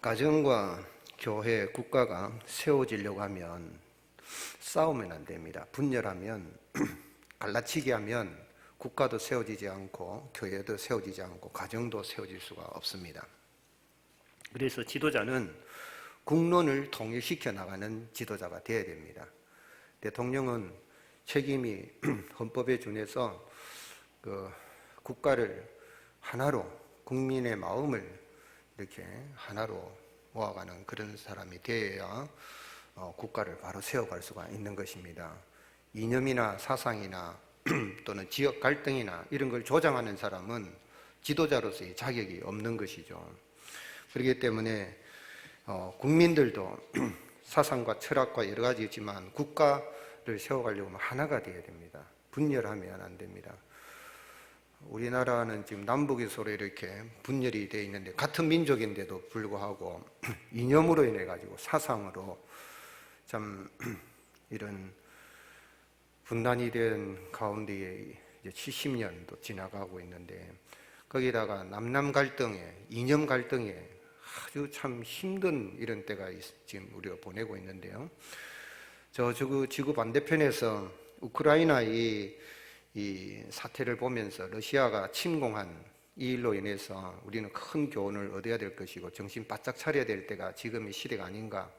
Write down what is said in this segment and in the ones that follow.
가정과 교회, 국가가 세워지려고 하면 싸우면 안 됩니다. 분열하면, 갈라치기 하면 국가도 세워지지 않고 교회도 세워지지 않고 가정도 세워질 수가 없습니다. 그래서 지도자는 국론을 통일시켜 나가는 지도자가 되어야 됩니다. 대통령은 책임이 헌법에 준해서 국가를 하나로, 국민의 마음을 이렇게 하나로 모아가는 그런 사람이 되어야 국가를 바로 세워갈 수가 있는 것입니다. 이념이나 사상이나 또는 지역 갈등이나 이런 걸 조장하는 사람은 지도자로서의 자격이 없는 것이죠. 그렇기 때문에 국민들도 사상과 철학과 여러 가지 있지만 국가를 세워가려고 하면 하나가 되어야 됩니다. 분열하면 안 됩니다. 우리나라는 지금 남북이 서로 이렇게 분열이 되어 있는데 같은 민족인데도 불구하고 이념으로 인해 가지고 사상으로 참 이런 분단이 된 가운데에 이제 70년도 지나가고 있는데 거기다가 남남 갈등에, 이념 갈등에 아주 참 힘든 이런 때가 지금 우리가 보내고 있는데요. 저 지구 반대편에서 우크라이나의 이 사태를 보면서 러시아가 침공한 이 일로 인해서 우리는 큰 교훈을 얻어야 될 것이고 정신 바짝 차려야 될 때가 지금의 시대가 아닌가.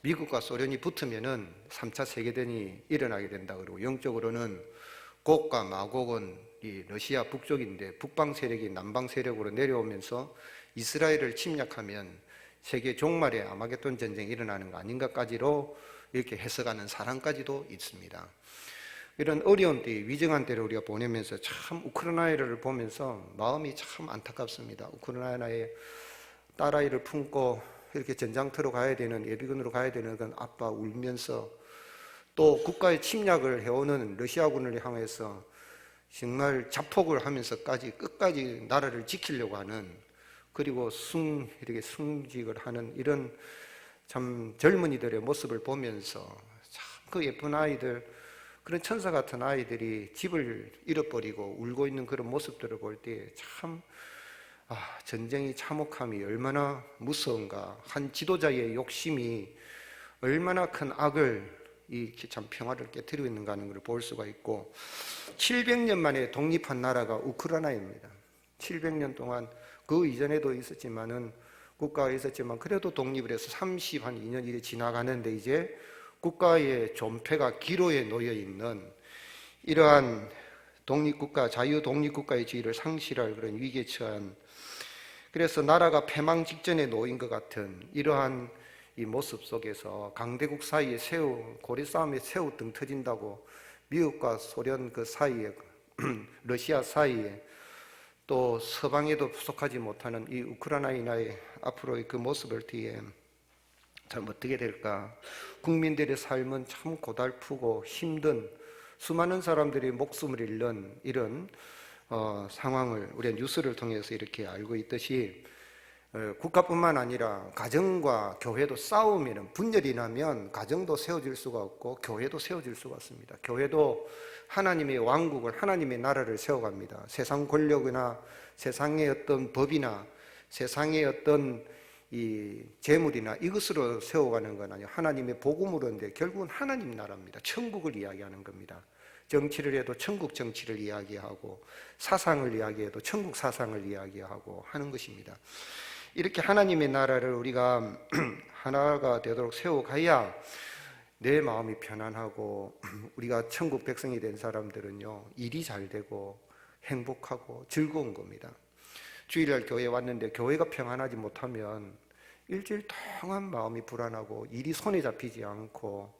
미국과 소련이 붙으면은 3차 세계대전이 일어나게 된다 그러고 영적으로는 곡과 마곡은 이 러시아 북쪽인데 북방 세력이 남방 세력으로 내려오면서 이스라엘을 침략하면 세계 종말에 아마겟돈 전쟁이 일어나는 거 아닌가까지로 이렇게 해석하는 사람까지도 있습니다. 이런 어려운 때, 위중한 때를 우리가 보내면서 참 우크라이나를 보면서 마음이 참 안타깝습니다. 우크라이나의 딸아이를 품고 이렇게 전장터로 가야 되는, 예비군으로 가야 되는 건 아빠 울면서 또 국가의 침략을 해오는 러시아군을 향해서 정말 자폭을 하면서까지 끝까지 나라를 지키려고 하는, 그리고 이렇게 승직을 하는 이런 참 젊은이들의 모습을 보면서 참 그 예쁜 아이들, 그런 천사 같은 아이들이 집을 잃어버리고 울고 있는 그런 모습들을 볼 때 참, 전쟁의 참혹함이 얼마나 무서운가, 한 지도자의 욕심이 얼마나 큰 악을, 이렇게 참 평화를 깨뜨리고 있는가 하는 걸 볼 수가 있고, 700년 만에 독립한 나라가 우크라이나입니다. 700년 동안 그 이전에도 있었지만은, 국가가 있었지만, 그래도 독립을 해서 32년 일이 지나가는데 이제 국가의 존폐가 기로에 놓여 있는 이러한 독립국가, 자유독립국가의 지위를 상실할 그런 위기에 처한, 그래서 나라가 패망 직전에 놓인 것 같은 이러한 이 모습 속에서 강대국 사이에 고래 싸움에 새우 등 터진다고 미국과 소련 그 사이에 러시아 사이에 또 서방에도 속하지 못하는 이 우크라이나의 앞으로의 그 모습을 뒤에 참 어떻게 될까? 국민들의 삶은 참 고달프고 힘든, 수많은 사람들이 목숨을 잃는 이런 상황을 우리가 뉴스를 통해서 이렇게 알고 있듯이 국가뿐만 아니라 가정과 교회도 싸우면, 분열이 나면 가정도 세워질 수가 없고 교회도 세워질 수가 없습니다. 교회도 하나님의 왕국을, 하나님의 나라를 세워갑니다. 세상 권력이나 세상의 어떤 법이나 세상의 어떤 이 재물이나 이것으로 세워가는 건 아니에요. 하나님의 복음으로인데 결국은 하나님 나라입니다. 천국을 이야기하는 겁니다. 정치를 해도 천국 정치를 이야기하고, 사상을 이야기해도 천국 사상을 이야기하고 하는 것입니다. 이렇게 하나님의 나라를 우리가 하나가 되도록 세워가야 내 마음이 편안하고, 우리가 천국 백성이 된 사람들은요, 일이 잘 되고 행복하고 즐거운 겁니다. 주일날 교회에 왔는데 교회가 평안하지 못하면 일주일 동안 마음이 불안하고 일이 손에 잡히지 않고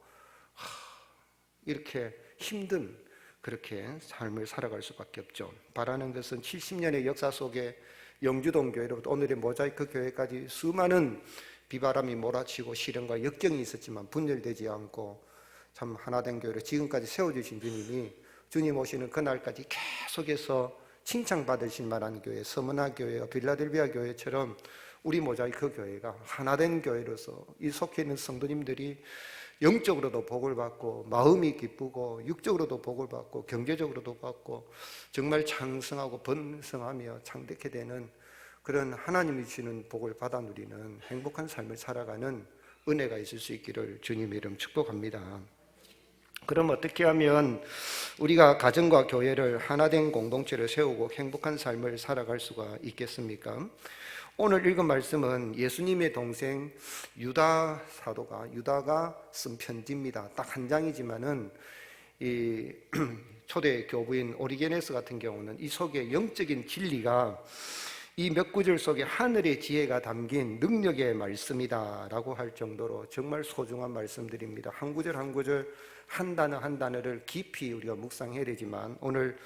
이렇게 힘든 그렇게 삶을 살아갈 수밖에 없죠. 바라는 것은 70년의 역사 속에 영주동 교회로부터 오늘의 모자이크 교회까지 수많은 비바람이 몰아치고 시련과 역경이 있었지만 분열되지 않고 참 하나된 교회로 지금까지 세워주신 주님이, 주님 오시는 그날까지 계속해서 칭찬받으실 만한 교회, 서머나 교회와 빌라델비아 교회처럼 우리 모자이크 교회가 하나된 교회로서 이 속해 있는 성도님들이 영적으로도 복을 받고 마음이 기쁘고 육적으로도 복을 받고 경제적으로도 받고 정말 창성하고 번성하며 창대케 되는 그런 하나님이 주시는 복을 받아 누리는 행복한 삶을 살아가는 은혜가 있을 수 있기를 주님의 이름 축복합니다. 그럼 어떻게 하면 우리가 가정과 교회를 하나된 공동체를 세우고 행복한 삶을 살아갈 수가 있겠습니까? 오늘 읽은 말씀은 예수님의 동생 유다 사도가 유다가 쓴 편지입니다. 딱 한 장이지만은 이 초대 교부인 오리게네스 같은 경우는 이 속에 영적인 진리가 이 몇 구절 속에 하늘의 지혜가 담긴 능력의 말씀이다라고 할 정도로 정말 소중한 말씀들입니다. 한 구절 한 구절 한 단어 한 단어를 깊이 우리가 묵상해야 되지만 오늘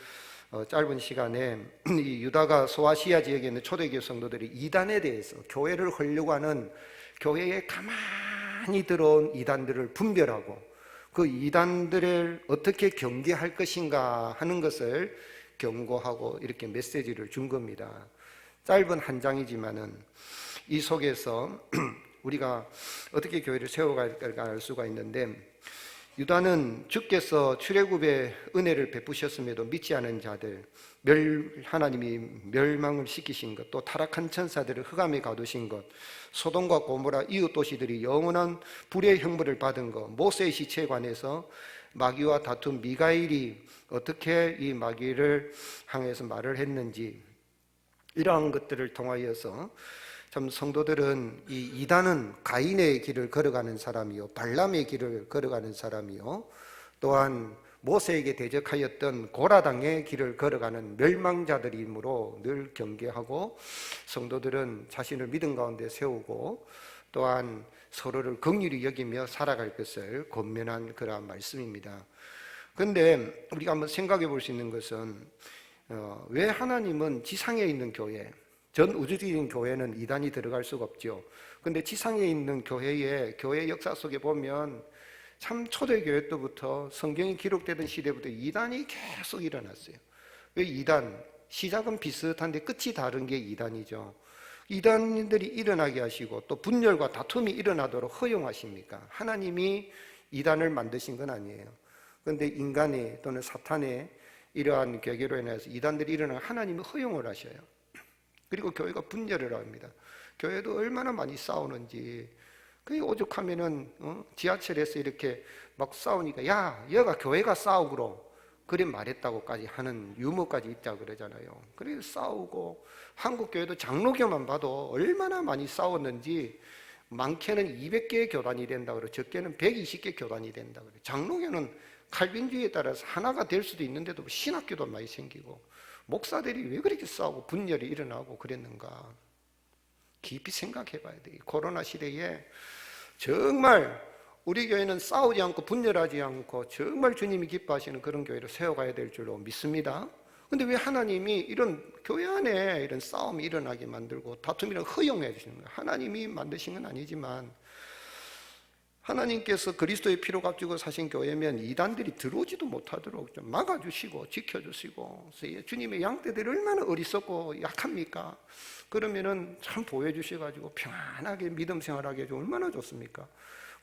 짧은 시간에 이 유다가 소아시아 지역에 있는 초대교회 성도들이 이단에 대해서 교회를 헐려고 하는 교회에 가만히 들어온 이단들을 분별하고 그 이단들을 어떻게 경계할 것인가 하는 것을 경고하고 이렇게 메시지를 준 겁니다. 짧은 한 장이지만은 이 속에서 우리가 어떻게 교회를 세워갈까 알 수가 있는데, 유다는 주께서 출애굽의 은혜를 베푸셨음에도 믿지 않은 자들, 하나님이 멸망을 시키신 것, 또 타락한 천사들을 흑암에 가두신 것, 소돔과 고모라 이웃 도시들이 영원한 불의 형벌을 받은 것, 모세의 시체에 관해서 마귀와 다툰 미가일이 어떻게 이 마귀를 향해서 말을 했는지, 이러한 것들을 통하여서 참 성도들은 이 이단은 가인의 길을 걸어가는 사람이요, 발람의 길을 걸어가는 사람이요, 또한 모세에게 대적하였던 고라당의 길을 걸어가는 멸망자들이므로 늘 경계하고 성도들은 자신을 믿음 가운데 세우고 또한 서로를 긍휼히 여기며 살아갈 것을 권면한 그러한 말씀입니다. 그런데 우리가 한번 생각해 볼 수 있는 것은 왜 하나님은 지상에 있는 교회, 전 우주적인 교회는 이단이 들어갈 수가 없죠. 그런데 지상에 있는 교회 역사 속에 보면 참 초대교회 때부터 성경이 기록되던 시대부터 이단이 계속 일어났어요. 왜 이단? 시작은 비슷한데 끝이 다른 게 이단이죠. 이단들이 일어나게 하시고 또 분열과 다툼이 일어나도록 허용하십니까? 하나님이 이단을 만드신 건 아니에요. 그런데 인간의 또는 사탄의 이러한 계계로 인해서 이단들이 일어나면 하나님이 허용을 하셔요. 그리고 교회가 분열을 합니다. 교회도 얼마나 많이 싸우는지. 그게 오죽하면은 지하철에서 이렇게 막 싸우니까 야, 얘가 교회가 싸우고 그래 말했다고까지 하는 유머까지 있다 그러잖아요. 그래서 싸우고 한국 교회도 장로교만 봐도 얼마나 많이 싸웠는지 많게는 200개의 교단이 된다 그러고 적게는 120개 교단이 된다 그래요. 장로교는 칼빈주의에 따라서 하나가 될 수도 있는데도 신학교도 많이 생기고 목사들이 왜 그렇게 싸우고 분열이 일어나고 그랬는가 깊이 생각해 봐야 돼요. 코로나 시대에 정말 우리 교회는 싸우지 않고 분열하지 않고 정말 주님이 기뻐하시는 그런 교회를 세워가야 될 줄로 믿습니다. 근데 왜 하나님이 이런 교회 안에 이런 싸움이 일어나게 만들고 다툼이를 허용해 주시는 거예요? 하나님이 만드신 건 아니지만 하나님께서 그리스도의 피로 값주고 사신 교회면 이단들이 들어오지도 못하도록 좀 막아주시고 지켜주시고, 주님의 양떼들이 얼마나 어리석고 약합니까? 그러면은 참 보여주셔가지고 평안하게 믿음 생활하게 해주면 얼마나 좋습니까?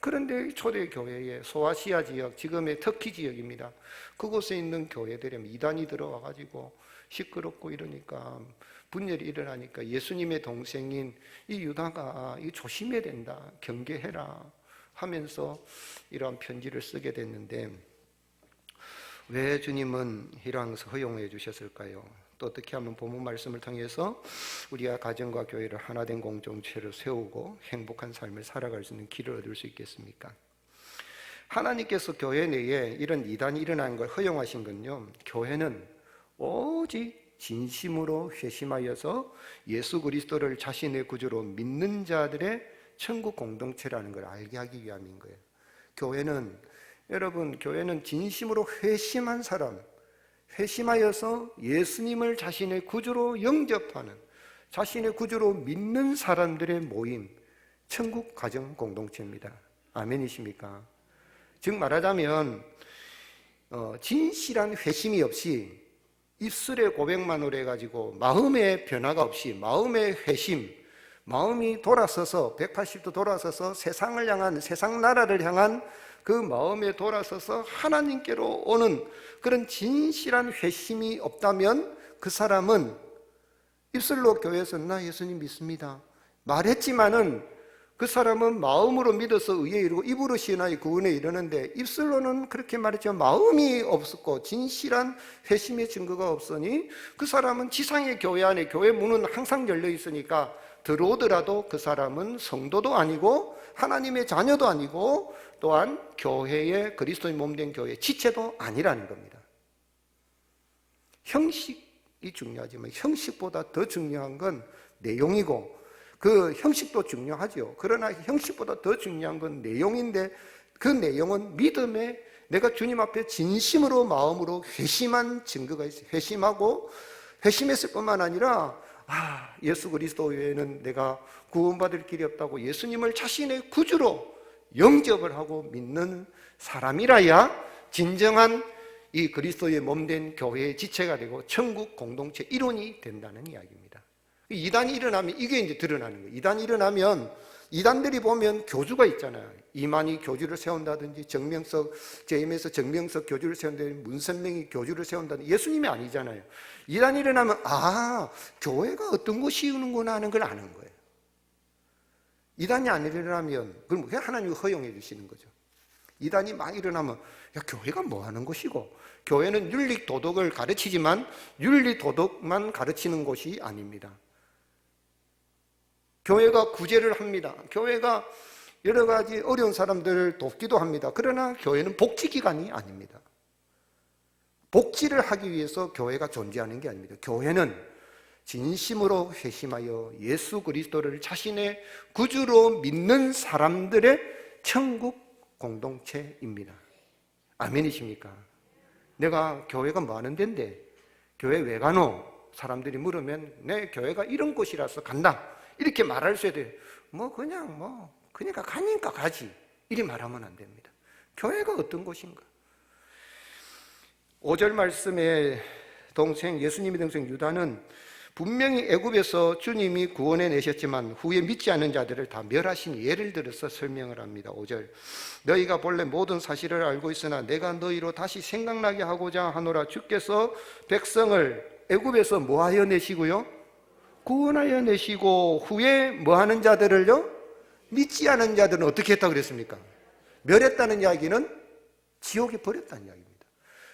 그런데 초대 교회에 소아시아 지역, 지금의 터키 지역입니다. 그곳에 있는 교회들에 이단이 들어와가지고 시끄럽고 이러니까 분열이 일어나니까 예수님의 동생인 이 유다가 이 조심해야 된다, 경계해라 하면서 이러한 편지를 쓰게 됐는데, 왜 주님은 이러한 것을 허용해 주셨을까요? 또 어떻게 하면 본문 말씀을 통해서 우리가 가정과 교회를 하나된 공동체로 세우고 행복한 삶을 살아갈 수 있는 길을 얻을 수 있겠습니까? 하나님께서 교회 내에 이런 이단이 일어나는 걸 허용하신 건요, 교회는 오직 진심으로 회심하여서 예수 그리스도를 자신의 구주로 믿는 자들의 천국 공동체라는 걸 알게 하기 위함인 거예요. 교회는, 여러분, 교회는 진심으로 회심한 사람, 회심하여서 예수님을 자신의 구주로 영접하는, 자신의 구주로 믿는 사람들의 모임, 천국 가정 공동체입니다. 아멘이십니까? 즉 말하자면 진실한 회심이 없이 입술의 고백만 오래 가지고 마음의 변화가 없이, 마음의 회심, 마음이 돌아서서 180도 돌아서서 세상을 향한, 세상 나라를 향한 그 마음에 돌아서서 하나님께로 오는 그런 진실한 회심이 없다면 그 사람은 입술로 교회에서 나 예수님 믿습니다 말했지만은 그 사람은 마음으로 믿어서 의에 이르고 입으로 시인하여 구원에 이르는데 입술로는 그렇게 말했지만 마음이 없었고 진실한 회심의 증거가 없으니 그 사람은 지상의 교회 안에 교회 문은 항상 열려 있으니까 들어오더라도 그 사람은 성도도 아니고 하나님의 자녀도 아니고 또한 교회의 그리스도의 몸된 교회의 지체도 아니라는 겁니다. 형식이 중요하지만 형식보다 더 중요한 건 내용이고 그 형식도 중요하죠. 그러나 형식보다 더 중요한 건 내용인데 그 내용은 믿음에 내가 주님 앞에 진심으로 마음으로 회심한 증거가 있어요. 회심하고 회심했을 뿐만 아니라 예수 그리스도 외에는 내가 구원받을 길이 없다고 예수님을 자신의 구주로 영접을 하고 믿는 사람이라야 진정한 이 그리스도의 몸된 교회의 지체가 되고 천국 공동체 일원이 된다는 이야기입니다. 이단이 일어나면 이게 이제 드러나는 거예요. 이단이 일어나면 이단들이 보면 교주가 있잖아요. 이만희 교주를 세운다든지 정명석, 제임에서 정명석 교주를 세운다든지 문선명이 교주를 세운다든지 예수님이 아니잖아요. 이단이 일어나면 교회가 어떤 곳이우는구나 하는 걸 아는 거예요. 이단이 안 일어나면 그럼 하나님이 허용해 주시는 거죠. 이단이 막 일어나면 교회가 뭐 하는 곳이고 교회는 윤리 도덕을 가르치지만 윤리 도덕만 가르치는 곳이 아닙니다. 교회가 구제를 합니다. 교회가 여러 가지 어려운 사람들을 돕기도 합니다. 그러나 교회는 복지기관이 아닙니다. 복지를 하기 위해서 교회가 존재하는 게 아닙니다. 교회는 진심으로 회심하여 예수 그리스도를 자신의 구주로 믿는 사람들의 천국 공동체입니다. 아멘이십니까? 내가 교회가 뭐 하는 데인데 교회 왜 가노? 사람들이 물으면 내 교회가 이런 곳이라서 간다 이렇게 말할 수 있어야 돼요. 그러니까 가니까 가지 이리 말하면 안 됩니다. 교회가 어떤 곳인가? 5절 말씀에 예수님의 동생 유다는 분명히 애굽에서 주님이 구원해 내셨지만 후에 믿지 않는 자들을 다 멸하신 예를 들어서 설명을 합니다. 5절 너희가 본래 모든 사실을 알고 있으나 내가 너희로 다시 생각나게 하고자 하노라. 주께서 백성을 애굽에서 뭐하여 내시고요? 구원하여 내시고 후에 뭐하는 자들을요? 믿지 않은 자들은 어떻게 했다고 그랬습니까? 멸했다는 이야기는 지옥에 버렸다는 이야기입니다.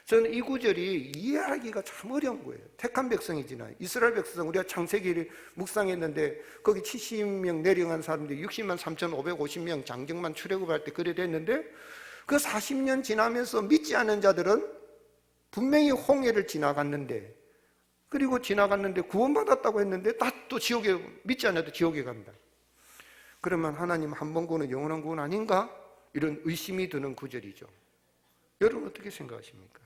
저는 이 구절이 이해하기가 참 어려운 거예요. 택한 백성이지만 이스라엘 백성 우리가 창세기를 묵상했는데 거기 70명 내려간 사람들이 60만 3,550명 장정만 출애굽할 때 그래 됐는데 그 40년 지나면서 믿지 않은 자들은 분명히 홍해를 지나갔는데 그리고 지나갔는데 구원받았다고 했는데 다 또 지옥에 믿지 않아도 지옥에 갑니다. 그러면 하나님 한 번 구원은 영원한 구원 아닌가? 이런 의심이 드는 구절이죠. 여러분 어떻게 생각하십니까?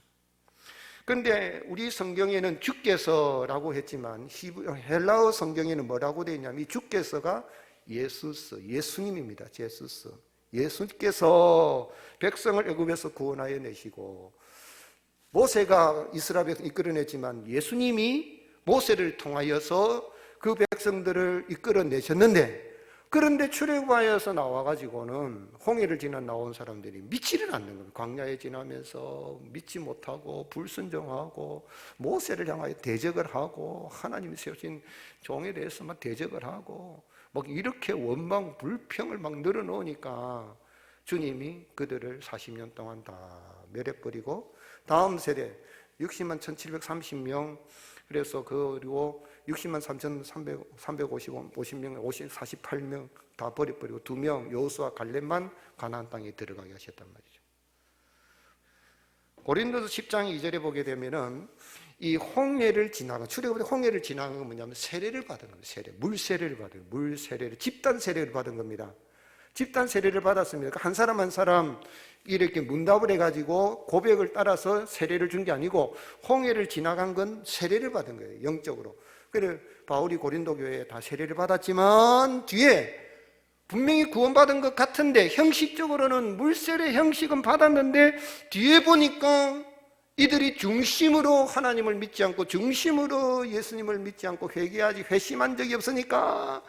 그런데 우리 성경에는 주께서라고 했지만 헬라어 성경에는 뭐라고 되어 있냐면 이 주께서가 예수님입니다. 예수께서 백성을 애굽에서 구원하여 내시고 모세가 이스라엘 백성 이끌어냈지만 예수님이 모세를 통하여서 그 백성들을 이끌어내셨는데 그런데 출애굽하여서 나와가지고는 홍해를 지나 나온 사람들이 믿지를 않는 겁니다. 광야에 지나면서 믿지 못하고 불순종하고 모세를 향하여 대적을 하고 하나님이 세우신 종에 대해서만 대적을 하고 막 이렇게 원망 불평을 막 늘어놓으니까 주님이 그들을 40년 동안 다 멸해버리고 다음 세대 60만 1730명 그래서 그리고 60만 3,350명, 48명 다 버려버리고 2명 여호수아 갈렙만 가나안 땅에 들어가게 하셨단 말이죠. 고린도서 10장 2절에 보게 되면은 이 홍해를 지나간 출애굽의 홍해를 지나간 건 뭐냐면 세례를 받은 겁니다. 물세례를 받은 물세례를 집단 세례를 받은 겁니다. 집단 세례를 받았습니다. 한 사람 한 사람 이렇게 문답을 해가지고 고백을 따라서 세례를 준 게 아니고 홍해를 지나간 건 세례를 받은 거예요. 영적으로. 그래 바울이 고린도 교회에 다 세례를 받았지만 뒤에 분명히 구원받은 것 같은데 형식적으로는 물세례 형식은 받았는데 뒤에 보니까 이들이 중심으로 하나님을 믿지 않고 중심으로 예수님을 믿지 않고 회개하지 회심한 적이 없으니까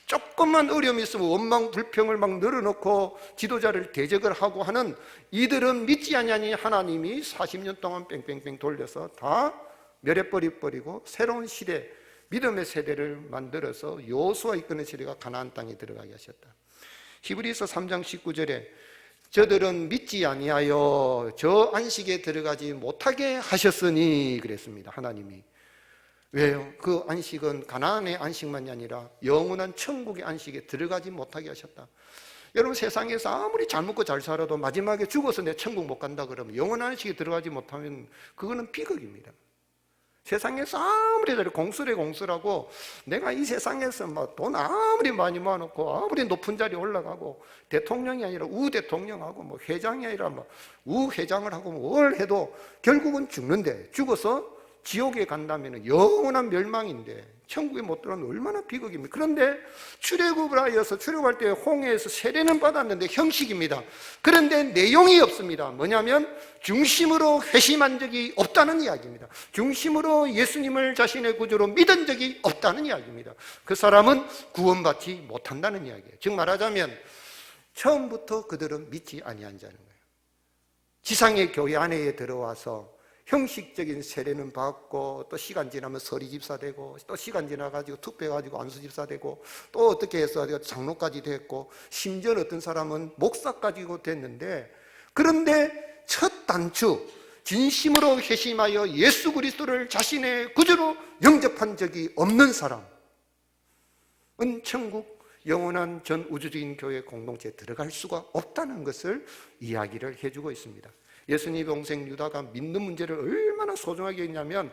조금만 어려움이 있으면 원망 불평을 막 늘어놓고 지도자를 대적을 하고 하는 이들은 믿지 아니하니 하나님이 40년 동안 뺑뺑뺑 돌려서 다 멸해버리고 새로운 시대 믿음의 세대를 만들어서 여호수아 이끄는 세대가 가나안 땅에 들어가게 하셨다. 히브리서 3장 19절에 저들은 믿지 아니하여 저 안식에 들어가지 못하게 하셨으니 그랬습니다. 하나님이. 왜요? 그 안식은 가나안의 안식만이 아니라 영원한 천국의 안식에 들어가지 못하게 하셨다. 여러분, 세상에서 아무리 잘 먹고 잘 살아도 마지막에 죽어서 내 천국 못 간다 그러면, 영원한 안식에 들어가지 못하면 그거는 비극입니다. 세상에서 아무리 공수라고 내가 이 세상에서 막 돈 아무리 많이 모아놓고 아무리 높은 자리에 올라가고 대통령이 아니라 우대통령하고 뭐 회장이 아니라 뭐 우회장을 하고 뭘 해도 결국은 죽는데, 죽어서 지옥에 간다면 영원한 멸망인데 천국에 못 들어가면 얼마나 비극입니까? 그런데 출애굽을 하여서 출애굽할 때 홍해에서 세례는 받았는데 형식입니다. 그런데 내용이 없습니다. 뭐냐면 중심으로 회심한 적이 없다는 이야기입니다. 중심으로 예수님을 자신의 구주로 믿은 적이 없다는 이야기입니다. 그 사람은 구원받지 못한다는 이야기예요. 즉 말하자면 처음부터 그들은 믿지 아니한 자는 거예요. 지상의 교회 안에 들어와서 형식적인 세례는 받고, 또 시간 지나면 서리집사 되고, 또 시간 지나가지고 투표해가지고 안수집사 되고, 또 어떻게 해서 장로까지 됐고, 심지어 어떤 사람은 목사까지 됐는데, 그런데 첫 단추, 진심으로 회심하여 예수 그리스도를 자신의 구주로 영접한 적이 없는 사람은 천국, 영원한 전 우주적인 교회 공동체에 들어갈 수가 없다는 것을 이야기를 해주고 있습니다. 예수님 동생 유다가 믿는 문제를 얼마나 소중하게 했냐면,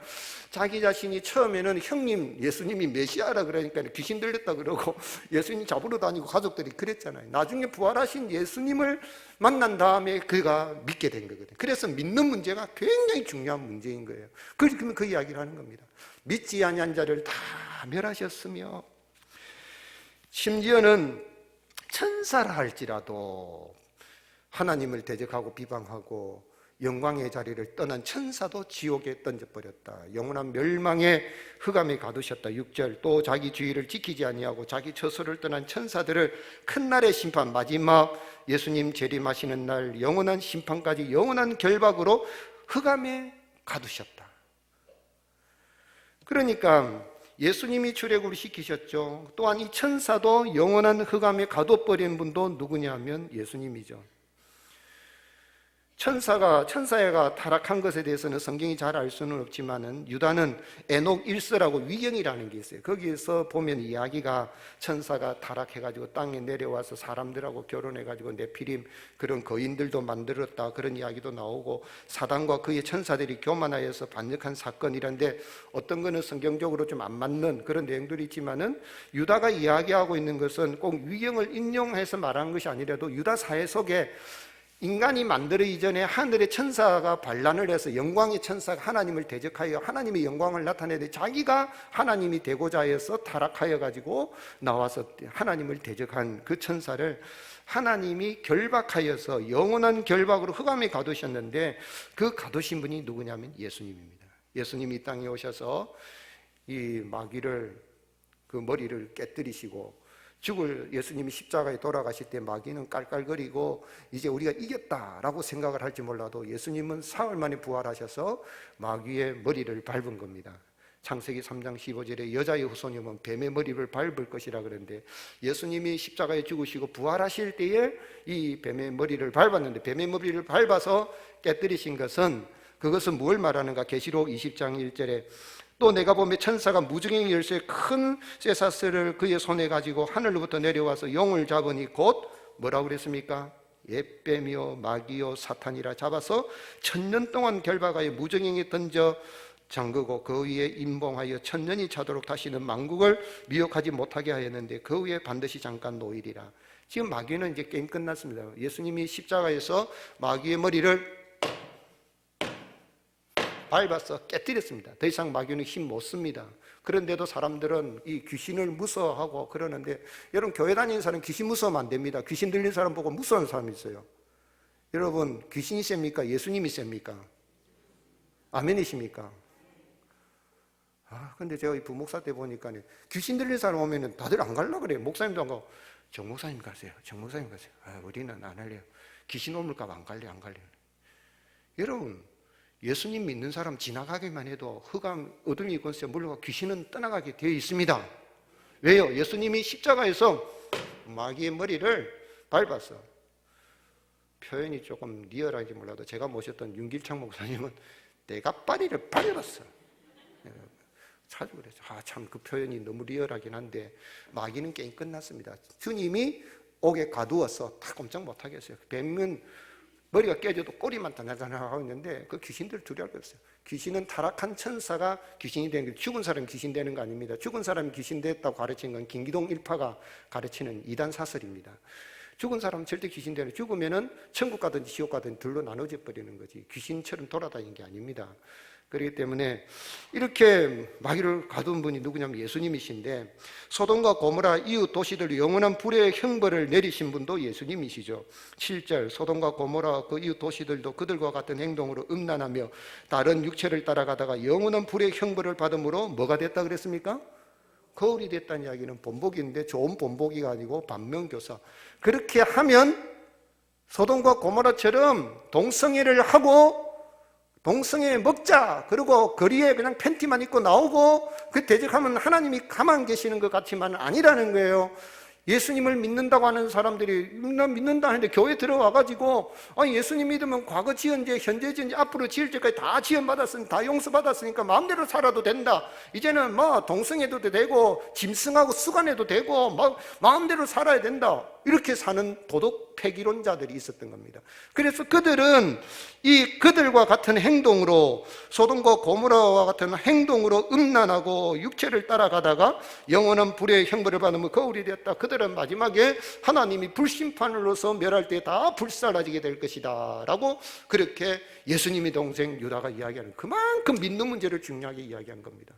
자기 자신이 처음에는 형님 예수님이 메시아라 그러니까 귀신 들렸다 그러고 예수님 잡으러 다니고 가족들이 그랬잖아요. 나중에 부활하신 예수님을 만난 다음에 그가 믿게 된 거거든요. 그래서 믿는 문제가 굉장히 중요한 문제인 거예요. 그러면 그 이야기를 하는 겁니다. 믿지 아니한 자를 다 멸하셨으며, 심지어는 천사라 할지라도 하나님을 대적하고 비방하고 영광의 자리를 떠난 천사도 지옥에 던져버렸다. 영원한 멸망의 흑암에 가두셨다. 6절, 또 자기 주의를 지키지 아니하고 자기 처소를 떠난 천사들을 큰 날의 심판, 마지막 예수님 재림하시는 날 영원한 심판까지 영원한 결박으로 흑암에 가두셨다. 그러니까 예수님이 출애굽을 시키셨죠. 또한 이 천사도 영원한 흑암에 가둬버린 분도 누구냐면 예수님이죠. 천사가 타락한 것에 대해서는 성경이 잘 알 수는 없지만은, 유다는 에녹 1서라고 위경이라는 게 있어요. 거기에서 보면 이야기가 천사가 타락해가지고 땅에 내려와서 사람들하고 결혼해가지고 네피림 그런 거인들도 만들었다, 그런 이야기도 나오고, 사단과 그의 천사들이 교만하여서 반역한 사건이란데, 어떤 거는 성경적으로 좀 안 맞는 그런 내용들이 있지만은, 유다가 이야기하고 있는 것은 꼭 위경을 인용해서 말하는 것이 아니라도 유다 사회 속에 인간이 만들기 이전에 하늘의 천사가 반란을 해서 영광의 천사가 하나님을 대적하여 하나님의 영광을 나타내는데, 자기가 하나님이 되고자 해서 타락하여 가지고 나와서 하나님을 대적한 그 천사를 하나님이 결박하여서 영원한 결박으로 흑암에 가두셨는데, 그 가두신 분이 누구냐면 예수님입니다. 예수님이 이 땅에 오셔서 이 마귀를, 그 머리를 깨뜨리시고, 예수님이 십자가에 돌아가실 때 마귀는 깔깔거리고 이제 우리가 이겼다라고 생각을 할지 몰라도, 예수님은 사흘 만에 부활하셔서 마귀의 머리를 밟은 겁니다. 창세기 3장 15절에 여자의 후손이 오면 뱀의 머리를 밟을 것이라 그랬는데, 예수님이 십자가에 죽으시고 부활하실 때에 이 뱀의 머리를 밟았는데, 뱀의 머리를 밟아서 깨뜨리신 것은, 그것은 뭘 말하는가? 계시록 20장 1절에 또 내가 보면 천사가 무증행 열쇠의 큰 쇠사슬을 그의 손에 가지고 하늘로부터 내려와서 용을 잡으니 곧 뭐라고 그랬습니까? 옛뱀이요 마귀요 사탄이라 잡아서 1000년 동안 결박하여 무증행에 던져 잠그고, 그 위에 임봉하여 1000년이 차도록 다시는 만국을 미혹하지 못하게 하였는데, 그 위에 반드시 잠깐 놓이리라. 지금 마귀는 이제 게임 끝났습니다. 예수님이 십자가에서 마귀의 머리를 밟아서 깨뜨렸습니다. 더 이상 마귀는 힘 못 씁니다. 그런데도 사람들은 이 귀신을 무서워하고 그러는데, 여러분 교회 다니는 사람 귀신 무서워하면 안 됩니다. 귀신 들린 사람 보고 무서워하는 사람이 있어요. 여러분 귀신이 셉니까? 예수님이 셉니까? 아멘이십니까? 근데 제가 이 부목사 때 보니까 귀신 들린 사람 오면은 다들 안 가려고 그래요. 목사님도 안 가고, 정 목사님 가세요. 정 목사님 가세요. 우리는 안 할래요. 귀신 옮을까 봐 안 갈래요. 여러분, 예수님 믿는 사람 지나가기만 해도 흑암 어둠이 권세 물러가 귀신은 떠나가게 되어 있습니다. 왜요? 예수님이 십자가에서 마귀의 머리를 밟았어. 표현이 조금 리얼한지 몰라도 제가 모셨던 윤길창 목사님은 떼갑바리를 밟았어. 자주 그랬죠. 참 그 표현이 너무 리얼하긴 한데 마귀는 게임 끝났습니다. 주님이 옥에 가두어서 다 꼼짝 못하게 했어요. 뱀은 머리가 깨져도 꼬리만 다나다나하고 있는데 그 귀신들 두려워했어요. 귀신은 타락한 천사가 귀신이 되는 게, 죽은 사람이 귀신 되는 거 아닙니다. 죽은 사람이 귀신 됐다고 가르치는 건 김기동 일파가 가르치는 이단 사설입니다. 죽은 사람은 절대 귀신 되는, 죽으면은 천국 가든지 지옥 가든지 둘로 나눠져 버리는 거지 귀신처럼 돌아다니는 게 아닙니다. 그렇기 때문에 이렇게 마귀를 가둔 분이 누구냐면 예수님이신데, 소돔과 고모라 이웃 도시들 영원한 불의 형벌을 내리신 분도 예수님이시죠. 7절 소돔과 고모라 그 이웃 도시들도 그들과 같은 행동으로 음란하며 다른 육체를 따라가다가 영원한 불의 형벌을 받음으로 뭐가 됐다 그랬습니까? 거울이 됐다는 이야기는 본보기인데 좋은 본보기가 아니고 반면교사. 그렇게 하면 소돔과 고모라처럼 동성애를 하고 동성애 먹자 그리고 거리에 그냥 팬티만 입고 나오고 그 대적하면 하나님이 가만 계시는 것 같지만 아니라는 거예요. 예수님을 믿는다고 하는 사람들이 믿는다 하는데 교회 들어와가지고 예수님 믿으면 과거 지은 죄, 현재 지은 죄, 앞으로 지을 죄까지 다 지원받았으니 다 용서받았으니까 마음대로 살아도 된다. 이제는 뭐 동성애도 되고 짐승하고 수간해도 되고 막 마음대로 살아야 된다. 이렇게 사는 도덕 폐기론자들이 있었던 겁니다. 그래서 그들은 그들과 같은 행동으로, 소돔과 고모라와 같은 행동으로 음란하고 육체를 따라가다가 영원한 불의 형벌을 받으면 거울이 되었다. 그들은 마지막에 하나님이 불심판으로서 멸할 때 다 불사라지게 될 것이다 라고 그렇게 예수님의 동생 유다가 이야기하는, 그만큼 믿는 문제를 중요하게 이야기한 겁니다.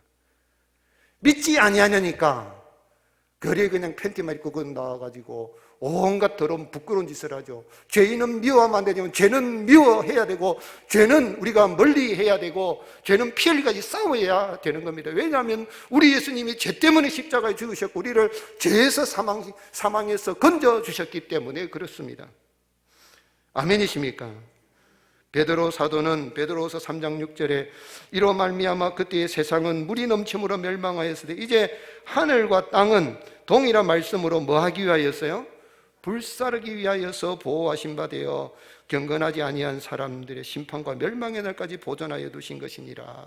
믿지 아니하냐니까 거리에 그냥 팬티만 입고 나와가지고 온갖 더러운 부끄러운 짓을 하죠. 죄인은 미워하면 안 되지만 죄는 미워해야 되고, 죄는 우리가 멀리 해야 되고, 죄는 피 흘리까지 싸워야 되는 겁니다. 왜냐하면 우리 예수님이 죄 때문에 십자가에 죽으셨고 우리를 죄에서 사망에서 건져주셨기 때문에 그렇습니다. 아멘이십니까? 베드로 사도는 베드로서 3장 6절에 이로 말미암아 그때의 세상은 물이 넘침으로 멸망하였으되 이제 하늘과 땅은 동일한 말씀으로 뭐하기 위하였어요? 불사르기 위하여서 보호하신 바 되어 경건하지 아니한 사람들의 심판과 멸망의 날까지 보존하여 두신 것이니라.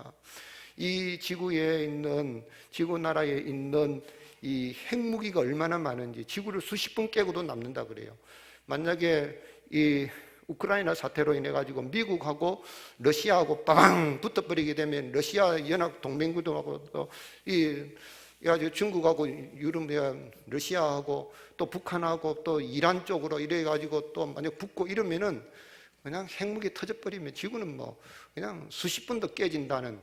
이 지구에 있는, 지구 나라에 있는 이 핵무기가 얼마나 많은지 지구를 수십 번 깨고도 남는다 그래요. 만약에 이 우크라이나 사태로 인해 가지고 미국하고 러시아하고 빵 붙어버리게 되면 러시아 연합 동맹국하고 또 중국하고 유럽이야 러시아하고 또 북한하고 또 이란 쪽으로 이래 가지고 또 만약 붙고 이러면은 그냥 핵무기 터져버리면 지구는 뭐 그냥 수십 번 더 깨진다는,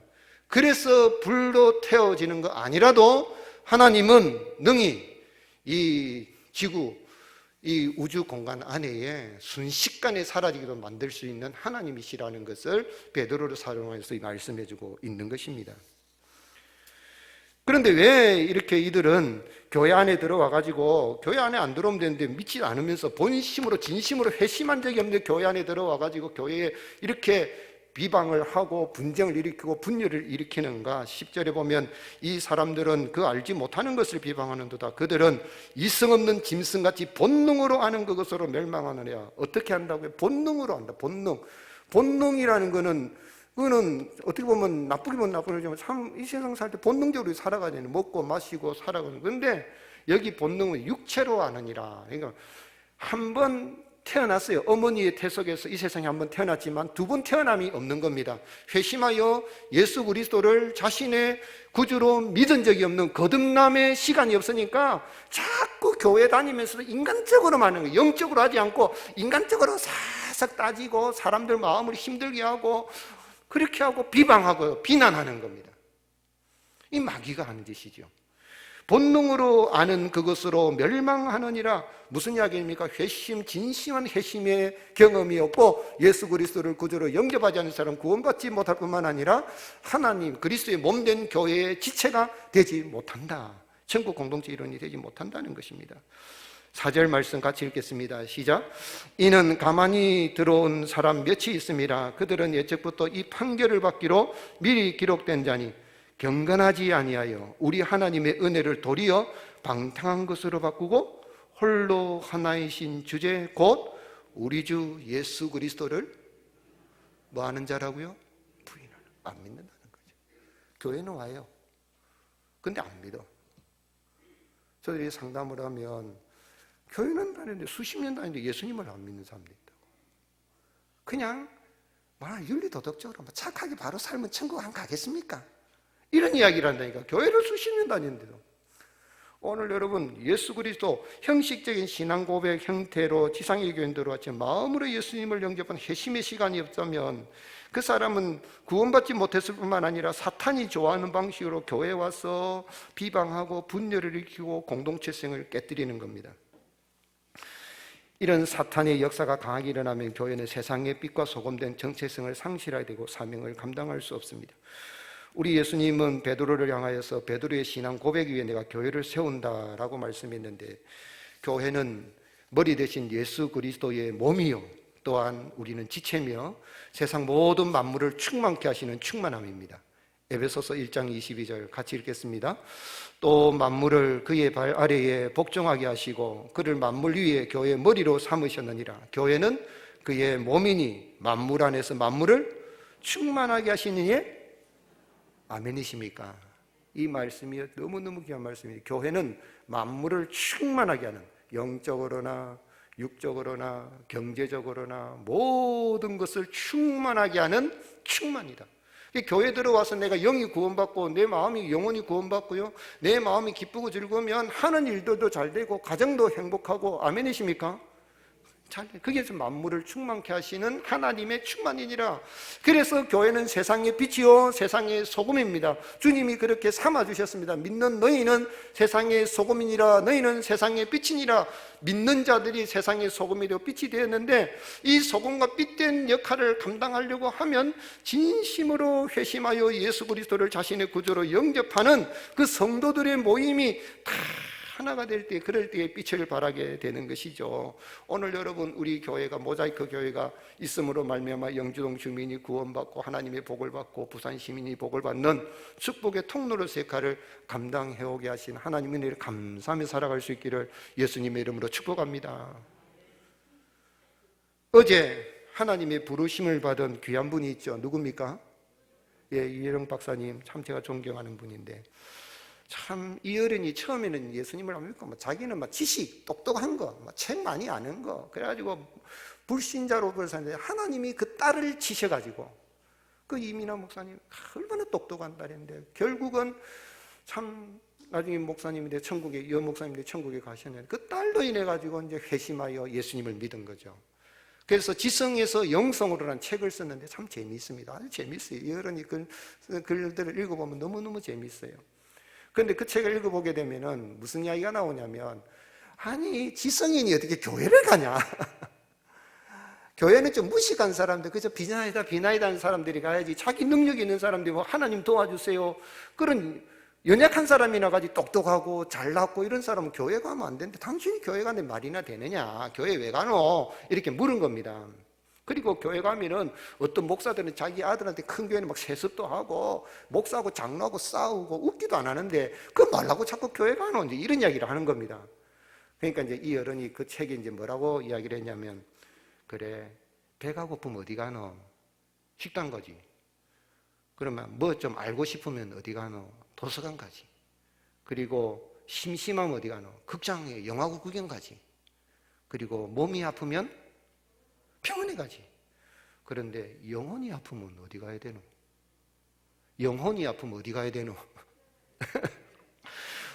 그래서 불로 태워지는 거 아니라도 하나님은 능히 이 지구, 이 우주 공간 안에 순식간에 사라지기도 만들 수 있는 하나님이시라는 것을 베드로를 사용해서 말씀해주고 있는 것입니다. 그런데 왜 이렇게 이들은 교회 안에 들어와가지고, 교회 안에 안 들어오면 되는데 믿지 않으면서 본심으로 진심으로 회심한 적이 없는데 교회 안에 들어와가지고 교회에 이렇게 비방을 하고 분쟁을 일으키고 분열을 일으키는가? 10절에 보면 이 사람들은 그 알지 못하는 것을 비방하는도다. 그들은 이성 없는 짐승같이 본능으로 아는 그것으로 멸망하느냐. 어떻게 한다고요? 본능으로 한다. 본능이라는 거는 그거는 어떻게 보면 나쁘게 보면 나쁘지만 참 이 세상 살 때 본능적으로 살아가야 되는, 먹고 마시고 살아가는. 그런데 여기 본능은 육체로 아느니라. 그러니까 한 번 태어났어요. 어머니의 태 속에서 이 세상에 한 번 태어났지만 두 번 태어남이 없는 겁니다. 회심하여 예수 그리스도를 자신의 구주로 믿은 적이 없는 거듭남의 시간이 없으니까 자꾸 교회 다니면서도 인간적으로만 하는 거예요. 영적으로 하지 않고 인간적으로 사삭 따지고 사람들 마음을 힘들게 하고 그렇게 하고 비방하고 비난하는 겁니다. 이 마귀가 하는 짓이죠. 본능으로 아는 그것으로 멸망하느니라. 무슨 이야기입니까? 회심, 진심한 회심의 경험이 없고 예수 그리스도를 구주로 영접하지 않는 사람은 구원받지 못할 뿐만 아니라 하나님 그리스도의 몸된 교회의 지체가 되지 못한다. 천국 공동체 일원이 되지 못한다는 것입니다. 4절 말씀 같이 읽겠습니다. 시작. 이는 가만히 들어온 사람 몇이 있습니다. 그들은 예적부터 이 판결을 받기로 미리 기록된 자니 경건하지 아니하여 우리 하나님의 은혜를 도리어 방탕한 것으로 바꾸고 홀로 하나이신 주제 곧 우리 주 예수 그리스도를 뭐 하는 자라고요? 부인하는, 안 믿는다는 거죠. 교회는 와요. 근데 안 믿어. 저들이 상담을 하면 교회는 다니는데 수십 년 다니는데 예수님을 안 믿는 사람도 있다고. 그냥 윤리도덕적으로 착하게 바로 살면 천국 안 가겠습니까? 이런 이야기를 한다니까. 교회를 수십 년 다니는데도. 오늘 여러분 예수 그리스도 형식적인 신앙 고백 형태로 지상의 교회에 들어왔지 마음으로 예수님을 영접한 회심의 시간이 없다면 그 사람은 구원받지 못했을 뿐만 아니라 사탄이 좋아하는 방식으로 교회에 와서 비방하고 분열을 일으키고 공동체성을 깨뜨리는 겁니다. 이런 사탄의 역사가 강하게 일어나면 교회는 세상의 빛과 소금된 정체성을 상실하게 되고 사명을 감당할 수 없습니다. 우리 예수님은 베드로를 향하여서 베드로의 신앙 고백 위에 내가 교회를 세운다라고 말씀했는데, 교회는 머리 대신 예수 그리스도의 몸이요 또한 우리는 지체며 세상 모든 만물을 충만케 하시는 충만함입니다. 에베소서 1장 22절 같이 읽겠습니다. 또 만물을 그의 발 아래에 복종하게 하시고 그를 만물 위에 교회의 머리로 삼으셨느니라. 교회는 그의 몸이니 만물 안에서 만물을 충만하게 하시는 이의 아멘이십니까? 이 말씀이 너무너무 귀한 말씀이에요. 교회는 만물을 충만하게 하는, 영적으로나 육적으로나 경제적으로나 모든 것을 충만하게 하는 충만이다. 교회 들어와서 내가 영이 구원받고 내 마음이 영원히 구원받고요, 내 마음이 기쁘고 즐거우면 하는 일들도 잘 되고 가정도 행복하고, 아멘이십니까? 거기에서 만물을 충만케 하시는 하나님의 충만이니라. 그래서 교회는 세상의 빛이요 세상의 소금입니다. 주님이 그렇게 삼아주셨습니다. 믿는 너희는 세상의 소금이니라. 너희는 세상의 빛이니라. 믿는 자들이 세상의 소금이 되고 빛이 되었는데, 이 소금과 빛된 역할을 감당하려고 하면 진심으로 회심하여 예수 그리스도를 자신의 구주로 영접하는 그 성도들의 모임이 다 하나가 될 때, 그럴 때에 빛을 발하게 되는 것이죠. 오늘 여러분, 우리 교회가 모자이크 교회가 있음으로 말미암아 영주동 주민이 구원받고 하나님의 복을 받고 부산 시민이 복을 받는 축복의 통로로서 역할을 감당해오게 하신 하나님의 은혜를 감사하며 살아갈 수 있기를 예수님의 이름으로 축복합니다. 어제 하나님의 부르심을 받은 귀한 분이 있죠. 누굽니까? 이혜령 박사님, 참 제가 존경하는 분인데, 참 이 어른이 처음에는 예수님을 안 믿고 자기는 지식 똑똑한 거, 책 많이 아는 거, 그래가지고 불신자로 벌었는데 하나님이 그 딸을 치셔가지고, 그 이민아 목사님 얼마나 똑똑한 딸인데 결국은 참 나중에 목사님인데 천국에, 여 목사님인데 천국에 가셨는데 그 딸로 인해 가지고 이제 회심하여 예수님을 믿은 거죠. 그래서 지성에서 영성으로라는 책을 썼는데 참 재미있습니다. 아주 재미있어요. 이 어른이 글들을 읽어보면 너무너무 재미있어요. 그런데 그 책을 읽어보게 되면은 무슨 이야기가 나오냐면, 아니 지성인이 어떻게 교회를 가냐? 교회는 좀 무식한 사람들, 그저 비나이다 하는 사람들이 가야지. 자기 능력 있는 사람들이 뭐 하나님 도와주세요, 그런 연약한 사람이나 가지 똑똑하고 잘났고 이런 사람은 교회 가면 안 되는데 당신이 교회 가는데 말이나 되느냐? 교회 왜 가노? 이렇게 물은 겁니다. 그리고 교회 가면은 어떤 목사들은 자기 아들한테 큰 교회는 막 세습도 하고 목사하고 장로하고 싸우고 웃기도 안 하는데 그 말라고 자꾸 교회 가노? 이제 이런 이야기를 하는 겁니다. 그러니까 이제 이 어른이 그 책에 이제 뭐라고 이야기를 했냐면, 그래, 배가 고프면 어디 가노? 식당 가지. 그러면 뭐 좀 알고 싶으면 어디 가노? 도서관 가지. 그리고 심심하면 어디 가노? 극장에 영화국 구경 가지. 그리고 몸이 아프면 병원에 가지. 그런데 영혼이 아프면 어디 가야 되노? 영혼이 아프면 어디 가야 되노?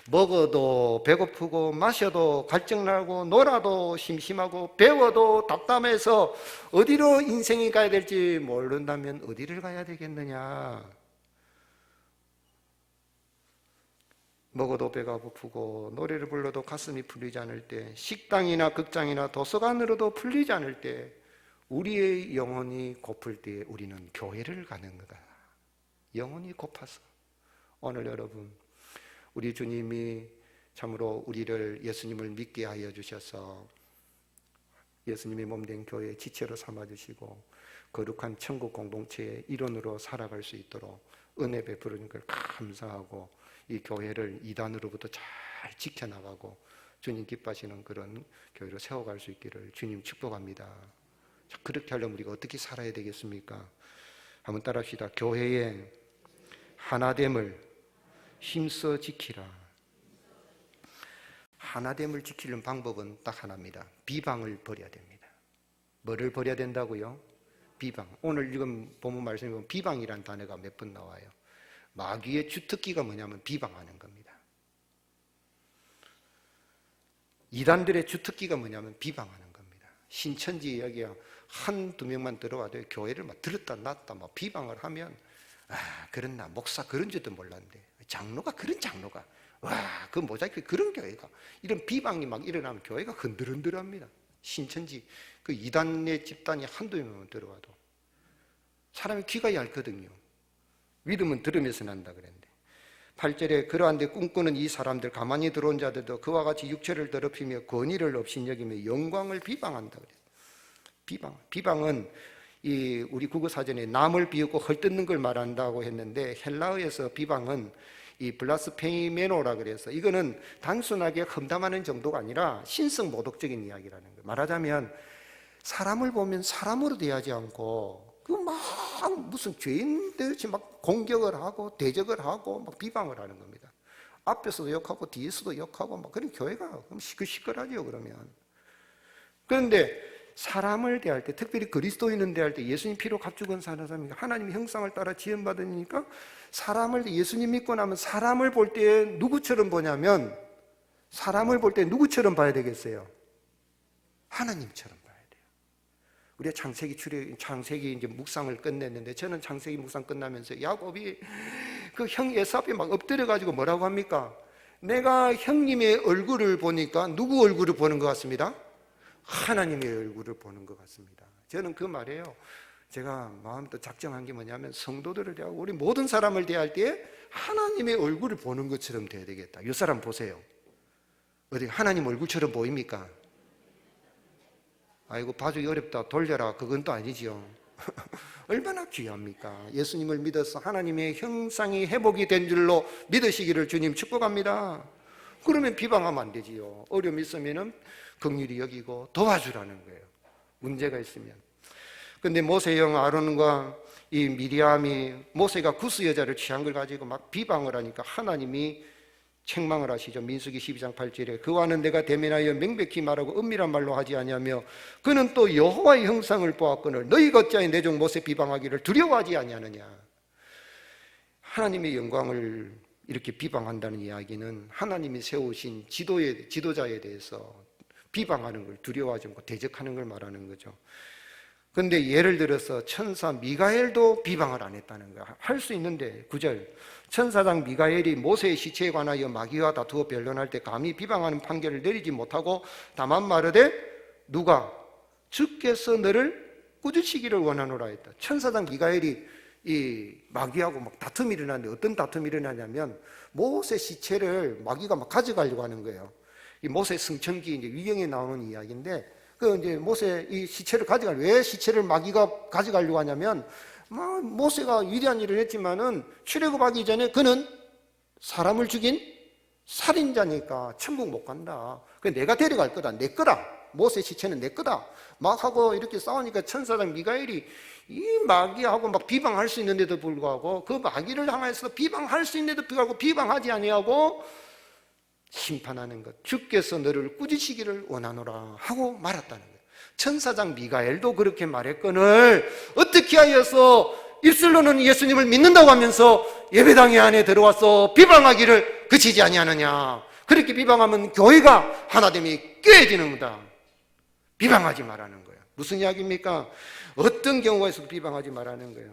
먹어도 배고프고 마셔도 갈증나고 놀아도 심심하고 배워도 답답해서 어디로 인생이 가야 될지 모른다면 어디를 가야 되겠느냐? 먹어도 배가 고프고 노래를 불러도 가슴이 풀리지 않을 때, 식당이나 극장이나 도서관으로도 풀리지 않을 때, 우리의 영혼이 고플 때 우리는 교회를 가는 거다. 영혼이 고파서. 오늘 여러분, 우리 주님이 참으로 우리를 예수님을 믿게 하여 주셔서 예수님의 몸된 교회의 지체로 삼아주시고 거룩한 천국 공동체의 일원으로 살아갈 수 있도록 은혜 베푸는 걸 감사하고 이 교회를 이단으로부터 잘 지켜나가고 주님 기뻐하시는 그런 교회로 세워갈 수 있기를 주님 축복합니다. 그렇게 하려면 우리가 어떻게 살아야 되겠습니까? 한번 따라합시다. 교회의 하나됨을 힘써 지키라. 하나됨을 지키는 방법은 딱 하나입니다. 비방을 버려야 됩니다. 뭐를 버려야 된다고요? 비방. 오늘 지금 본문 말씀에 보면 비방이라는 단어가 몇 번 나와요. 마귀의 주특기가 뭐냐면 비방하는 겁니다. 이단들의 주특기가 뭐냐면 비방하는 겁니다. 신천지 이야기야 한두 명만 들어와도 교회를 막 들었다 놨다 막 비방을 하면 그랬나 목사 그런 줄도 몰랐는데 장로가 그런 장로가 그 모자이크 그런 교회가 이런 비방이 막 일어나면 교회가 흔들흔들합니다. 신천지 그 이단의 집단이 한두 명만 들어와도 사람이 귀가 얇거든요. 믿음은 들으면서 난다 그랬는데 8절에 그러한데 꿈꾸는 이 사람들 가만히 들어온 자들도 그와 같이 육체를 더럽히며 권위를 업신여기며 영광을 비방한다 그래요. 비방은 우리 국어사전에 남을 비웃고 헐뜯는 걸 말한다고 했는데 헬라어에서 비방은 이 블라스페이메노라 그래서 이거는 단순하게 험담하는 정도가 아니라 신성 모독적인 이야기라는 거예요. 말하자면 사람을 보면 사람으로 대하지 않고 막 무슨 죄인듯이 막 공격을 하고 대적을 하고 막 비방을 하는 겁니다. 앞에서도 욕하고 뒤에서도 욕하고 막 그런 교회가 시끌시끌하죠. 그러면 그런데 사람을 대할 때 특별히 그리스도인을 대할 때 예수님 피로 값죽은 사는 사람이니까 하나님의 형상을 따라 지음받으니까 사람을 예수님 믿고 나면 사람을 볼 때 누구처럼 보냐면 사람을 볼 때 누구처럼 봐야 되겠어요? 하나님처럼 봐야 돼요. 우리가 창세기 이제 묵상을 끝냈는데 저는 창세기 묵상 끝나면서 야곱이 그 형 에사프에 막 엎드려가지고 뭐라고 합니까? 내가 형님의 얼굴을 보니까 누구 얼굴을 보는 것 같습니다? 하나님의 얼굴을 보는 것 같습니다. 저는 그 말이에요. 제가 마음도 작정한 게 뭐냐면 성도들을 대하고 우리 모든 사람을 대할 때 하나님의 얼굴을 보는 것처럼 돼야 되겠다. 이 사람 보세요. 어디 하나님 얼굴처럼 보입니까? 아이고 봐주기 어렵다 돌려라 그건 또 아니지요. 얼마나 귀합니까? 예수님을 믿어서 하나님의 형상이 회복이 된 줄로 믿으시기를 주님 축복합니다. 그러면 비방하면 안 되지요. 어려움 있으면은 긍휼히 여기고 도와주라는 거예요. 문제가 있으면. 근데 모세 형 아론과 이 미리암이 모세가 구스 여자를 취한 걸 가지고 막 비방을 하니까 하나님이 책망을 하시죠. 민수기 12장 8절에 그와는 내가 대면하여 명백히 말하고 은밀한 말로 하지 아니하며 그는 또 여호와의 형상을 보았거늘 너희가 어찌하여 내 종 모세 비방하기를 두려워하지 아니하느냐. 하나님의 영광을 이렇게 비방한다는 이야기는 하나님이 세우신 지도자에 대해서 비방하는 걸 두려워하지 않고 대적하는 걸 말하는 거죠. 그런데 예를 들어서 천사 미가엘도 비방을 안 했다는 거야. 할 수 있는데 9절 천사장 미가엘이 모세의 시체에 관하여 마귀와 다투어 변론할 때 감히 비방하는 판결을 내리지 못하고 다만 말하되 누가 주께서 너를 꾸짖으시기를 원하노라 했다. 천사장 미가엘이 이 마귀하고 막 다툼이 일어나는데 어떤 다툼이 일어나냐면 모세 시체를 마귀가 막 가져가려고 하는 거예요. 이 모세 승천기 이제 위경에 나오는 이야기인데 그 이제 모세 이 시체를 왜 시체를 마귀가 가져가려고 하냐면 모세가 위대한 일을 했지만은 출애굽하기 전에 그는 사람을 죽인 살인자니까 천국 못 간다. 그 내가 데려갈 거다. 내 거다. 모세 시체는 내 거다. 막 하고 이렇게 싸우니까 천사장 미가엘이 이 마귀하고 막 비방할 수 있는데도 불구하고 그 마귀를 향해서 비방할 수 있는데도 불구하고 비방하지 아니하고 심판하는 것. 주께서 너를 꾸짖으시기를 원하노라 하고 말았다는 거예요. 천사장 미가엘도 그렇게 말했거늘 어떻게 하여서 입술로는 예수님을 믿는다고 하면서 예배당에 안에 들어와서 비방하기를 그치지 아니하느냐. 그렇게 비방하면 교회가 하나됨이 깨어지는 거다. 비방하지 말라는 거예요. 무슨 이야기입니까? 어떤 경우가 있어도 비방하지 말라는 거예요.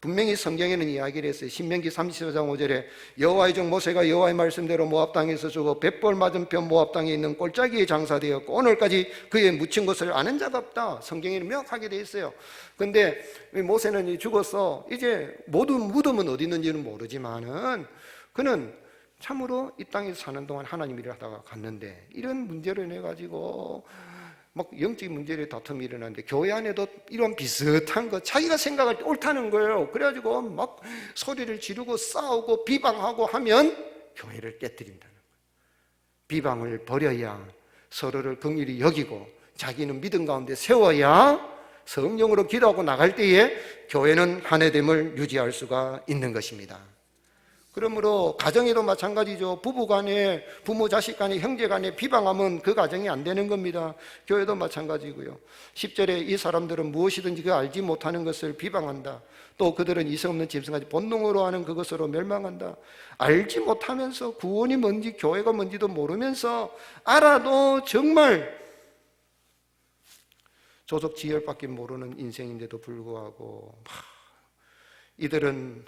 분명히 성경에는 이야기를 했어요. 신명기 34장 5절에 여호와의 종 모세가 여호와의 말씀대로 모압 땅에서 죽어 벳볼 맞은편 모압 땅에 있는 골짜기에 장사되었고 오늘까지 그의 묻힌 것을 아는 자가 없다. 성경에는 명확하게 되어 있어요. 그런데 모세는 죽어서 이제 모든 무덤은 어디 있는지는 모르지만은 그는 참으로 이 땅에서 사는 동안 하나님 일을 하다가 갔는데 이런 문제로 인해 가지고 막 영적인 문제로 다툼이 일어나는데 교회 안에도 이런 비슷한 거 자기가 생각할 때 옳다는 거예요. 그래가지고 막 소리를 지르고 싸우고 비방하고 하면 교회를 깨뜨린다는 거예요. 비방을 버려야 서로를 긍휼히 여기고 자기는 믿음 가운데 세워야 성령으로 기도하고 나갈 때에 교회는 한해됨을 유지할 수가 있는 것입니다. 그러므로 가정에도 마찬가지죠. 부부간에, 부모 자식간에, 형제간에 비방하면 그 가정이 안 되는 겁니다. 교회도 마찬가지고요. 10절에 이 사람들은 무엇이든지 그 알지 못하는 것을 비방한다. 또 그들은 이성 없는 짐승같이 본능으로 하는 그것으로 멸망한다. 알지 못하면서 구원이 뭔지 교회가 뭔지도 모르면서 알아도 정말 조속지혈밖에 모르는 인생인데도 불구하고 이들은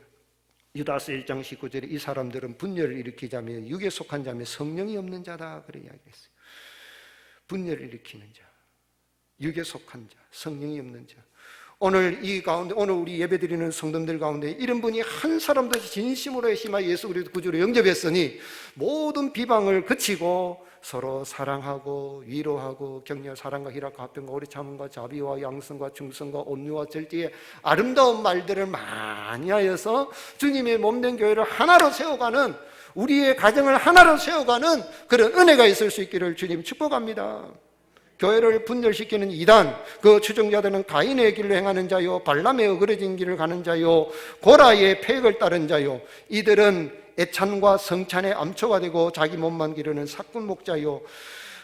유다서 1장 19절에 이 사람들은 분열을 일으키자며 육에 속한 자며 성령이 없는 자다 그런 이야기했어요. 분열을 일으키는 자, 육에 속한 자, 성령이 없는 자. 오늘 이 가운데 오늘 우리 예배드리는 성도들 가운데 이런 분이 한 사람도 진심으로 열심히 예수 그리스도 구주로 영접했으니 모든 비방을 그치고 서로 사랑하고 위로하고 격려, 사랑과 희락과 화평과 오래 참음과 자비와 양성과 충성과 온유와 절제의 아름다운 말들을 많이 하여서 주님의 몸된 교회를 하나로 세워가는, 우리의 가정을 하나로 세워가는 그런 은혜가 있을 수 있기를 주님 축복합니다. 교회를 분열시키는 이단, 그 추종자들은 가인의 길로 행하는 자요, 발람의 어그러진 길을 가는 자요, 고라의 폐역을 따른 자요, 이들은 애찬과 성찬의 암초가 되고 자기 몸만 기르는 사꾼 목자요,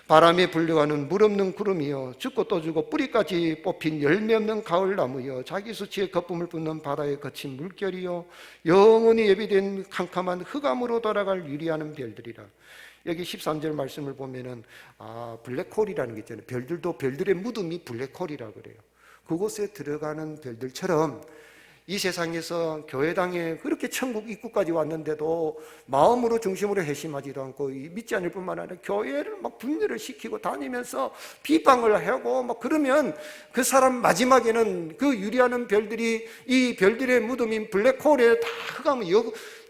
바람에 불려가는 물 없는 구름이요, 죽고 또 죽고 뿌리까지 뽑힌 열매 없는 가을나무요, 자기 수치에 거품을 붓는 바다에 거친 물결이요, 영원히 예비된 캄캄한 흑암으로 돌아갈 유리하는 별들이라. 여기 13절 말씀을 보면은 블랙홀이라는 게 있잖아요. 별들도 별들의 무덤이 블랙홀이라고 그래요. 그곳에 들어가는 별들처럼 이 세상에서 교회당에 그렇게 천국 입구까지 왔는데도 마음으로 중심으로 회심하지도 않고 믿지 않을 뿐만 아니라 교회를 막 분열을 시키고 다니면서 비방을 하고 막 그러면 그 사람 마지막에는 그 유리하는 별들이 이 별들의 무덤인 블랙홀에 다 흑암,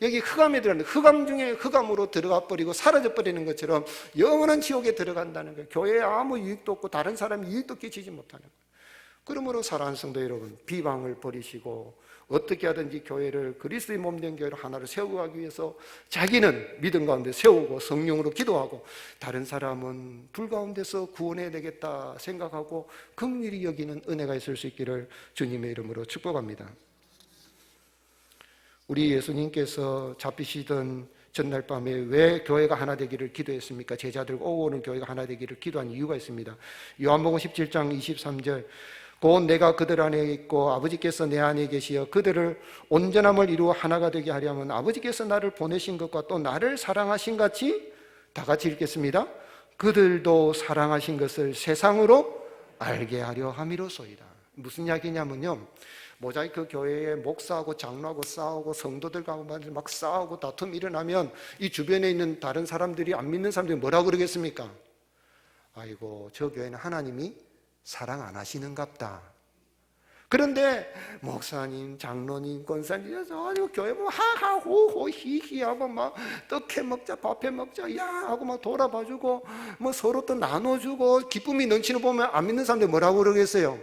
여기 흑암에 들어가는, 흑암 중에 흑암으로 들어가 버리고 사라져 버리는 것처럼 영원한 지옥에 들어간다는 거예요. 교회에 아무 유익도 없고 다른 사람이 유익도 끼치지 못하는 거예요. 그러므로 사랑하는 성도 여러분, 비방을 버리시고 어떻게 하든지 교회를, 그리스도의 몸된 교회를 하나로 세워가기 위해서 자기는 믿음 가운데 세우고 성령으로 기도하고 다른 사람은 불 가운데서 구원해야 되겠다 생각하고 긍휼히 여기는 은혜가 있을 수 있기를 주님의 이름으로 축복합니다. 우리 예수님께서 잡히시던 전날 밤에 왜 교회가 하나 되기를 기도했습니까? 제자들과 오는 교회가 하나 되기를 기도한 이유가 있습니다. 요한복음 17장 23절, 곧 내가 그들 안에 있고 아버지께서 내 안에 계시어 그들을 온전함을 이루어 하나가 되게 하려면 아버지께서 나를 보내신 것과 또 나를 사랑하신 같이, 다 같이 읽겠습니다. 그들도 사랑하신 것을 세상으로 알게 하려 함이로소이다. 무슨 이야기냐면요, 모자이크 교회에 목사하고 장로하고 싸우고 성도들 가운데 막 싸우고 다툼이 일어나면 이 주변에 있는 다른 사람들이, 안 믿는 사람들이 뭐라고 그러겠습니까? 아이고, 저 교회는 하나님이 사랑 안 하시는갑다. 그런데 목사님, 장로님, 권사님, 아주 교회 뭐 하하호호 히히하고 막 떡해 먹자, 밥해 먹자, 야 하고 막 돌아봐주고 뭐 서로 또 나눠주고 기쁨이 넘치는 보면 안 믿는 사람들 뭐라고 그러겠어요?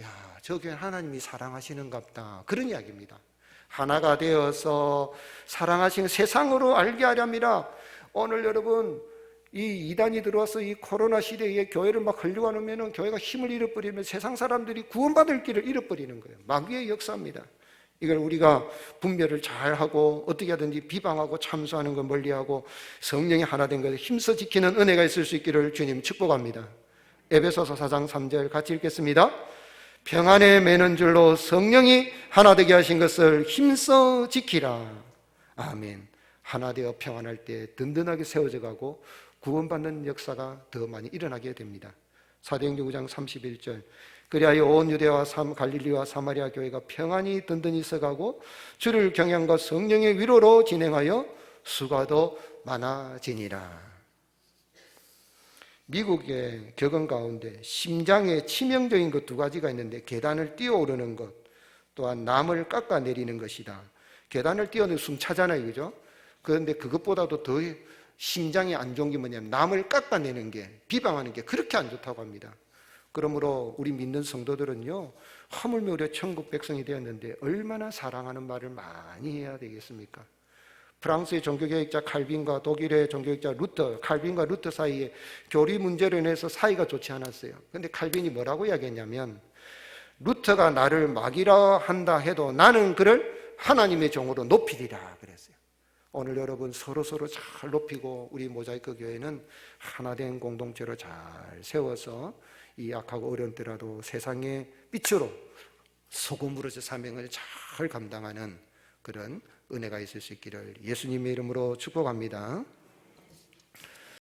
야, 저 교회 하나님이 사랑하시는갑다. 그런 이야기입니다. 하나가 되어서 사랑하시는 세상으로 알게 하렵니다. 오늘 여러분, 이 이단이 들어와서 이 코로나 시대에 교회를 막 흘려가 놓으면 교회가 힘을 잃어버리면 세상 사람들이 구원받을 길을 잃어버리는 거예요. 마귀의 역사입니다. 이걸 우리가 분별을 잘하고 어떻게 하든지 비방하고 참수하는 걸 멀리하고 성령이 하나 된 것을 힘써 지키는 은혜가 있을 수 있기를 주님 축복합니다. 에베소서 4장 3절 같이 읽겠습니다. 평안에 매는 줄로 성령이 하나 되게 하신 것을 힘써 지키라. 아멘. 하나 되어 평안할 때 든든하게 세워져 가고 구원받는 역사가 더 많이 일어나게 됩니다. 사도행전 9장 31절, 그리하여 온 유대와 갈릴리와 사마리아 교회가 평안히 든든히 서가고 주를 경향과 성령의 위로로 진행하여 수가 더 많아지니라. 미국의 격언 가운데 심장에 치명적인 것 두 가지가 있는데, 계단을 뛰어오르는 것, 또한 남을 깎아내리는 것이다. 계단을 뛰어내리면 숨 차잖아요, 그죠? 그런데 그것보다도 더 심장이 안 좋은 게 뭐냐면 남을 깎아내는 게, 비방하는 게 그렇게 안 좋다고 합니다. 그러므로 우리 믿는 성도들은요, 하물며 우리가 천국 백성이 되었는데 얼마나 사랑하는 말을 많이 해야 되겠습니까? 프랑스의 종교개혁자 칼빈과 독일의 종교개혁자 루터, 칼빈과 루터 사이에 교리 문제로 인해서 사이가 좋지 않았어요. 그런데 칼빈이 뭐라고 이야기했냐면, 루터가 나를 마귀라 한다 해도 나는 그를 하나님의 종으로 높이리라 그랬어요. 오늘 여러분 서로 잘 높이고 우리 모자이크 교회는 하나된 공동체로 잘 세워서 이 약하고 어려운 때라도 세상의 빛으로 소금으로서 사명을 잘 감당하는 그런 은혜가 있을 수 있기를 예수님의 이름으로 축복합니다.